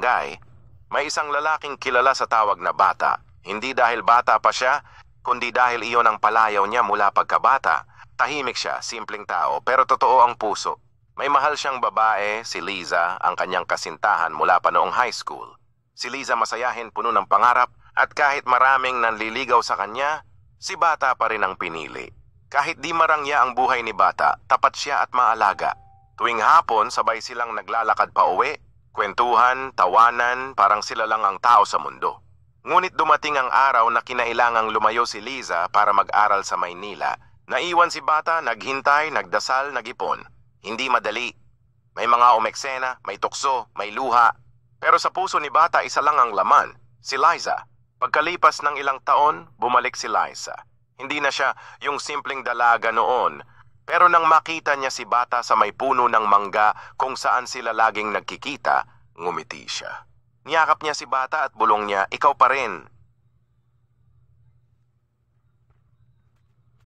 Guy, may isang lalaking kilala sa tawag na Bata. Hindi dahil bata pa siya, kundi dahil iyon ang palayaw niya mula pagkabata. Tahimik siya, simpleng tao, pero totoo ang puso. May mahal siyang babae, si Liza, ang kanyang kasintahan mula pa noong high school. Si Liza masayahin, puno ng pangarap, at kahit maraming nanliligaw sa kanya, si Bata pa rin ang pinili. Kahit di marangya ang buhay ni Bata, tapat siya at maalaga. Tuwing hapon, sabay silang naglalakad pa uwi, kwentuhan, tawanan, parang sila lang ang tao sa mundo. Ngunit dumating ang araw na kinailangang lumayo si Liza para mag-aral sa Maynila. Naiwan si Bata, naghintay, nagdasal, nag-ipon. Hindi madali. May mga umeksena, may tukso, may luha. Pero sa puso ni Bata, isa lang ang laman, si Liza. Pagkalipas ng ilang taon, bumalik si Liza. Hindi na siya yung simpleng dalaga noon. Pero nang makita niya si Bata sa may puno ng mangga kung saan sila laging nagkikita, ngumiti siya. Niyakap niya si Bata at bulong niya, "Ikaw pa rin.